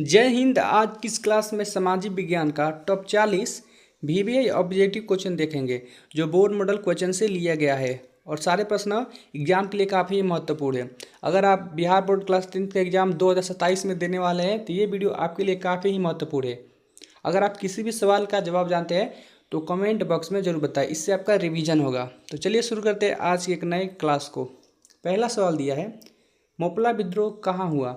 जय हिंद। आज किस क्लास में सामाजिक विज्ञान का टॉप 40 वीवीआई ऑब्जेक्टिव क्वेश्चन देखेंगे, जो बोर्ड मॉडल क्वेश्चन से लिया गया है और सारे प्रश्न एग्जाम के लिए काफ़ी महत्वपूर्ण है। अगर आप बिहार बोर्ड क्लास 10 का एग्जाम 2027 में देने वाले हैं तो ये वीडियो आपके लिए काफ़ी ही महत्वपूर्ण है। अगर आप किसी भी सवाल का जवाब जानते हैं तो कमेंट बॉक्स में ज़रूर बताएं, इससे आपका रिवीजन होगा। तो चलिए शुरू करते हैं आज की एक नए क्लास को। पहला सवाल दिया है, मोपला विद्रोह कहाँ हुआ।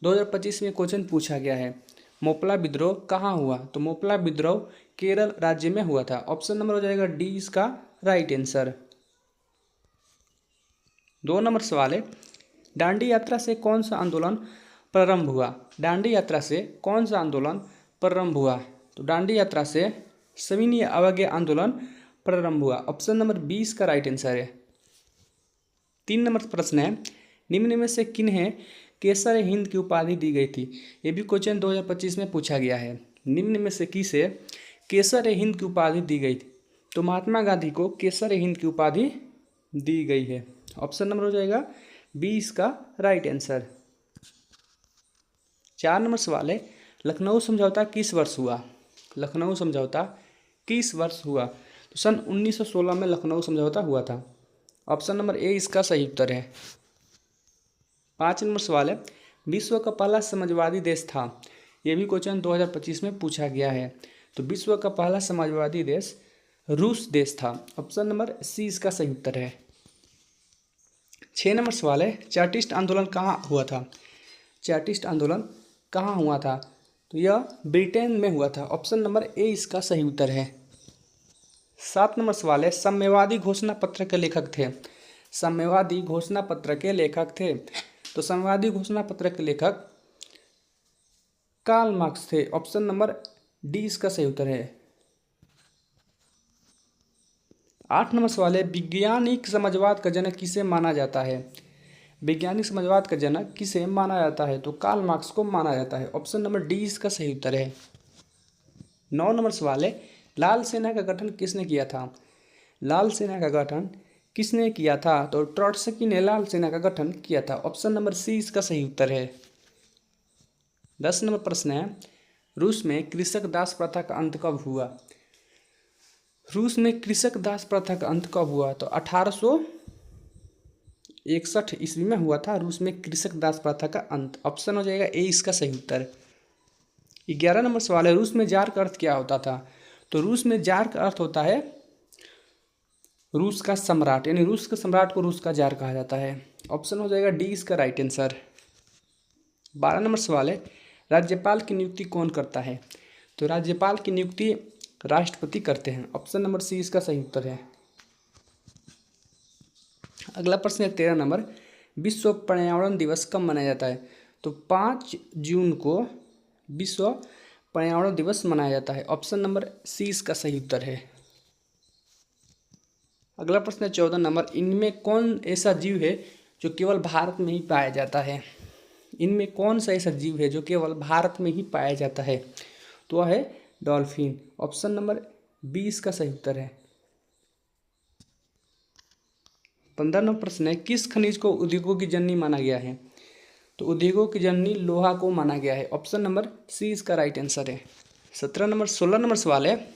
2025 में क्वेश्चन पूछा गया है, मोपला विद्रोह कहाँ हुआ। तो मोपला विद्रोह केरल राज्य में हुआ था। ऑप्शन नंबर हो जाएगा डी इसका राइट आंसर। 2 नंबर सवाल है, दांडी यात्रा से कौन सा आंदोलन प्रारंभ हुआ। दांडी यात्रा से कौन सा आंदोलन प्रारंभ हुआ। तो दांडी यात्रा से सविनय अवज्ञा आंदोलन प्रारंभ हुआ। ऑप्शन नंबर 20 का राइट आंसर है। 3 नंबर प्रश्न है, निम्न में से किन्हें केसर हिंद की उपाधि दी गई थी। ये भी क्वेश्चन 2025 में पूछा गया है। निम्न में से किसे केसर हिंद की उपाधि दी गई थी। तो महात्मा गांधी को केसर हिंद की उपाधि दी गई है। ऑप्शन नंबर हो जाएगा 20 का राइट आंसर। 4 नंबर सवाल है, लखनऊ समझौता किस वर्ष हुआ। लखनऊ समझौता किस वर्ष हुआ। तो सन 1916 में लखनऊ समझौता हुआ था। ऑप्शन नंबर ए इसका सही उत्तर है। 5 नंबर सवाल है, विश्व का पहला समाजवादी देश था। यह भी क्वेश्चन 2025 में पूछा गया है। तो विश्व का पहला समाजवादी देश रूस देश था। ऑप्शन नंबर सी इसका सही उत्तर है। 6 नंबर सवाल है, चार्टिस्ट आंदोलन कहाँ हुआ था। चार्टिस्ट आंदोलन कहाँ हुआ था। तो यह ब्रिटेन में हुआ था। ऑप्शन नंबर ए इसका सही उत्तर है। 7 नंबर सवाल है, साम्यवादी घोषणा पत्र के लेखक थे। साम्यवादी घोषणा पत्र के लेखक थे। तो साम्यवादी घोषणा पत्र के लेखक कार्ल मार्क्स थे। ऑप्शन नंबर डी इसका सही उत्तर है। 8 नंबर सवाल है, वैज्ञानिक समाजवाद का जनक किसे माना जाता है। वैज्ञानिक समाजवाद का जनक किसे माना जाता है। तो कार्ल मार्क्स को माना जाता है। ऑप्शन नंबर डी इसका सही उत्तर है। 9 नंबर सवाल है, लाल सेना का गठन किसने किया था। लाल सेना का गठन किसने किया था। तो ट्रॉट्स्की ने लाल सेना का गठन किया था। ऑप्शन नंबर सी इसका सही उत्तर है। 10 नंबर प्रश्न है, रूस में कृषक दास प्रथा का अंत कब हुआ। रूस में कृषक दास प्रथा का अंत कब हुआ। तो 1861 ईस्वी में हुआ था रूस में कृषक दास प्रथा का अंत। ऑप्शन हो जाएगा ए इसका सही उत्तर। 11 नंबर सवाल है, रूस में जार का अर्थ क्या होता था। तो रूस में जार का अर्थ होता है रूस का सम्राट, यानी रूस के सम्राट को रूस का जार कहा जाता है। ऑप्शन हो जाएगा डी इसका राइट आंसर। 12 नंबर सवाल है, राज्यपाल की नियुक्ति कौन करता है। तो राज्यपाल की नियुक्ति राष्ट्रपति करते हैं। ऑप्शन नंबर सी इसका सही उत्तर है। अगला प्रश्न है 13 नंबर, विश्व पर्यावरण दिवस कब मनाया जाता है। तो 5 जून को विश्व पर्यावरण दिवस मनाया जाता है। ऑप्शन नंबर सी इसका सही उत्तर है। अगला प्रश्न है 14 नंबर, इनमें कौन ऐसा जीव है जो केवल भारत में ही पाया जाता है। इनमें कौन सा ऐसा जीव है जो केवल भारत में ही पाया जाता है। तो वह है डॉल्फिन। ऑप्शन नंबर 20 का सही उत्तर है। 15 नंबर प्रश्न है, किस खनिज को उद्योगों की जननी माना गया है। तो उद्योगों की जननी लोहा को माना गया है। ऑप्शन नंबर सी इसका राइट आंसर है। 16 नंबर सवाल है,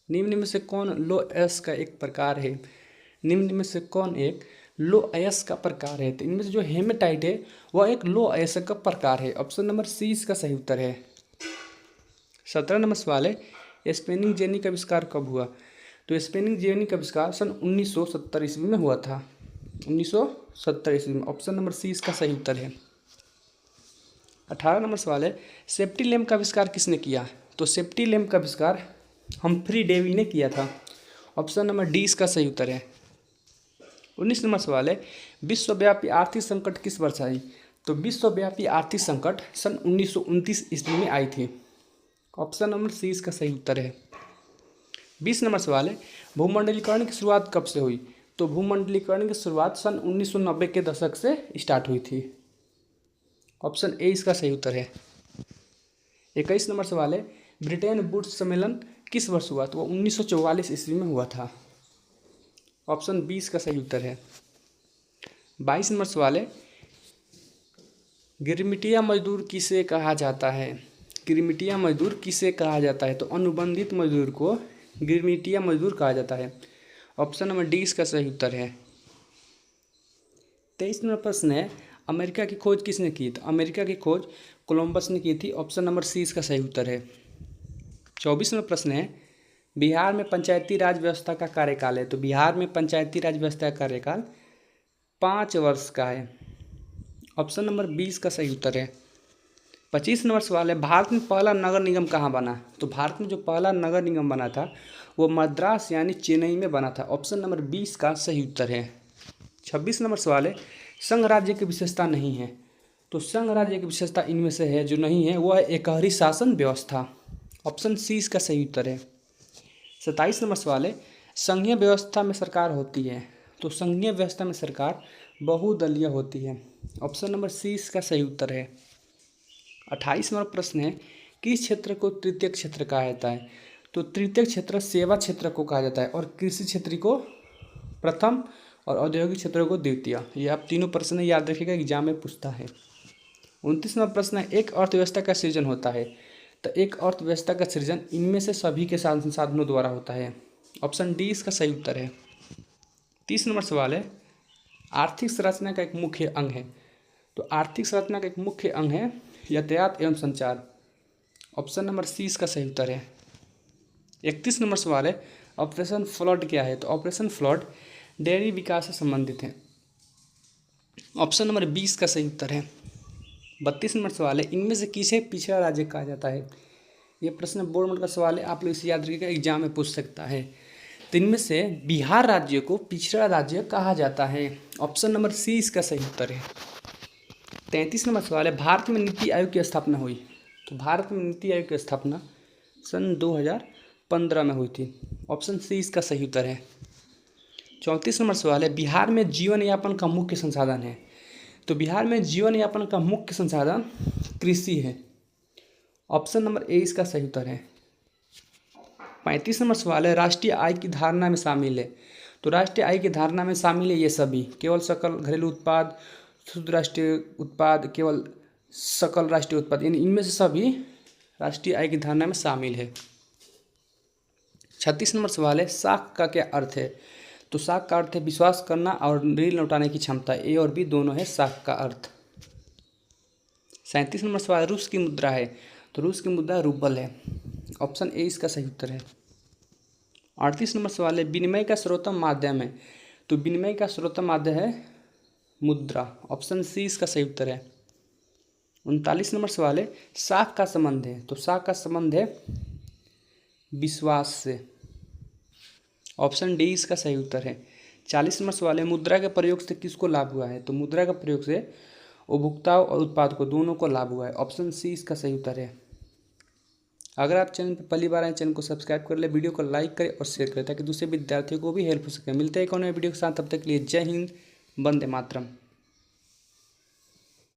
निम्न में से कौन लो अयस्क का एक प्रकार है। निम्न में से कौन एक लो अयस्क का प्रकार है। तो इनमें से जो हेमेटाइट है वह एक लो अयस्क का प्रकार है। ऑप्शन नंबर सी इसका सही उत्तर है। 17 नंबर सवाल है, स्पेनिंग जेनी का आविष्कार कब हुआ। तो स्पेनिंग जेनी का आविष्कार सन 1970 ईस्वी में हुआ था। 1970 ईस्वी में। ऑप्शन नंबर सी इसका सही उत्तर है। 18 नंबर सवाल है, सेफ्टी लैम्प का आविष्कार किसने किया। तो सेफ्टी लैम्प का आविष्कार हम्फ्री डेवी ने किया था। ऑप्शन नंबर डी इसका सही उत्तर है। 19 नंबर सवाल है, विश्वव्यापी आर्थिक संकट किस वर्ष आई। तो विश्वव्यापी आर्थिक संकट सन 1929 ईस्वी में आई थी। ऑप्शन नंबर सी इसका सही उत्तर है। 20 नंबर सवाल है, भूमंडलीकरण की शुरुआत कब से हुई। तो भूमंडलीकरण की शुरुआत सन 1990 के दशक से स्टार्ट हुई थी। ऑप्शन ए इसका सही उत्तर है। 21 नंबर सवाल है, ब्रिटेन वुड्स सम्मेलन किस वर्ष हुआ। तो वो 1944 ईस्वी में हुआ था। ऑप्शन 20 का सही उत्तर है। 22 नंबर सवाल है, गिरमिटिया मजदूर किसे कहा जाता है? गिरमिटिया मजदूर किसे कहा जाता है? तो अनुबंधित मजदूर को गिरमिटिया मजदूर कहा जाता है। ऑप्शन नंबर डी इसका सही उत्तर है। 23 नंबर प्रश्न है, अमेरिका की खोज किसने की? तो अमेरिका की खोज कोलंबस ने की थी। ऑप्शन नंबर सी इसका सही उत्तर है। 24 नंबर प्रश्न है, बिहार में पंचायती राज व्यवस्था का कार्यकाल है। तो बिहार में पंचायती राज व्यवस्था का कार्यकाल 5 वर्ष का है। ऑप्शन नंबर 20 का सही उत्तर है। 25 नंबर सवाल है, भारत में पहला नगर निगम कहाँ बना? तो भारत में जो पहला नगर निगम बना था वो मद्रास यानी चेन्नई में बना था। ऑप्शन नंबर 20 का सही उत्तर है। 26 नंबर सवाल है, संघ राज्य की विशेषता नहीं है। तो संघ राज्य की विशेषता इनमें से है जो नहीं है वो है एकहरी शासन व्यवस्था। ऑप्शन सी इसका सही उत्तर है। 27 नंबर सवाल है, संघीय व्यवस्था में सरकार होती है। तो संघीय व्यवस्था में सरकार बहुदलीय होती है। ऑप्शन नंबर सी इसका सही उत्तर है। 28 नंबर प्रश्न है, किस क्षेत्र को तृतीय क्षेत्र कहा जाता है? तो तृतीय क्षेत्र सेवा क्षेत्र को कहा जाता है और कृषि क्षेत्र को प्रथम और औद्योगिक क्षेत्रों को द्वितीय। ये आप तीनों प्रश्न याद रखिएगा, एग्जाम में पूछता है। 29 नंबर प्रश्न है, एक अर्थव्यवस्था का सृजन होता है। तो एक अर्थव्यवस्था का सृजन इनमें से सभी के संसाधनों द्वारा होता है। ऑप्शन डी इसका सही उत्तर है। 30 नंबर सवाल है, आर्थिक संरचना का एक मुख्य अंग है। तो आर्थिक संरचना का एक मुख्य अंग है यातायात एवं संचार। ऑप्शन नंबर सी इसका सही उत्तर है। 31 नंबर सवाल है, ऑपरेशन फ्लड क्या है? तो ऑपरेशन फ्लड डेयरी विकास से संबंधित है। ऑप्शन नंबर 20 का सही उत्तर है। 32 नंबर सवाल है, इनमें से किसे पिछड़ा राज्य कहा जाता है? ये प्रश्न बोर्ड में का सवाल है, आप लोग इसे याद रखिएगा, एग्जाम में पूछ सकता है। तो इनमें से बिहार राज्य को पिछड़ा राज्य कहा जाता है। ऑप्शन नंबर सी इसका सही उत्तर है। 33 नंबर सवाल है, भारत में नीति आयोग की स्थापना हुई। तो भारत में नीति आयोग की स्थापना सन 2015 में हुई थी। ऑप्शन सी इसका सही उत्तर है। 34 नंबर सवाल है, बिहार में जीवन यापन का मुख्य संसाधन है। तो बिहार में जीवन यापन का मुख्य संसाधन कृषि है। ऑप्शन नंबर ए इसका सही उत्तर है। 35 नंबर सवाल है, राष्ट्रीय आय की धारणा में शामिल है। तो राष्ट्रीय आय की धारणा में शामिल है ये सभी, केवल सकल घरेलू उत्पाद, शुद्ध राष्ट्रीय उत्पाद, केवल सकल राष्ट्रीय उत्पाद, यानी इनमें से सभी राष्ट्रीय आय की धारणा में शामिल है। 36 नंबर सवाल है, साख का क्या अर्थ है? तो साख का अर्थ है विश्वास करना और ऋण लौटाने की क्षमता। ए और बी दोनों है साख का अर्थ। 37 नंबर सवाल, रूस की मुद्रा है। तो रूस की मुद्रा रूबल है। ऑप्शन ए इसका सही उत्तर है। 38 नंबर सवाल है, विनिमय का सर्वोत्तम माध्यम है। तो विनिमय का सर्वोत्तम माध्यम है मुद्रा। ऑप्शन सी इसका सही उत्तर है। 39 नंबर सवाल है, साख का संबंध है। तो साख का संबंध है विश्वास से। ऑप्शन डी इसका सही उत्तर है। 40 नंबर सवाल है, मुद्रा के प्रयोग से किसको लाभ हुआ है? तो मुद्रा के प्रयोग से उपभोक्ता और उत्पाद को दोनों को लाभ हुआ है। ऑप्शन सी इसका सही उत्तर है। अगर आप चैनल पर पहली बार आए, चैनल को सब्सक्राइब कर ले, वीडियो को लाइक करें और शेयर करें ताकि दूसरे विद्यार्थियों को भी हेल्प हो सके। मिलते हैं एक और नए वीडियो के साथ, तब तक के लिए जय हिंद, वंदे मातरम।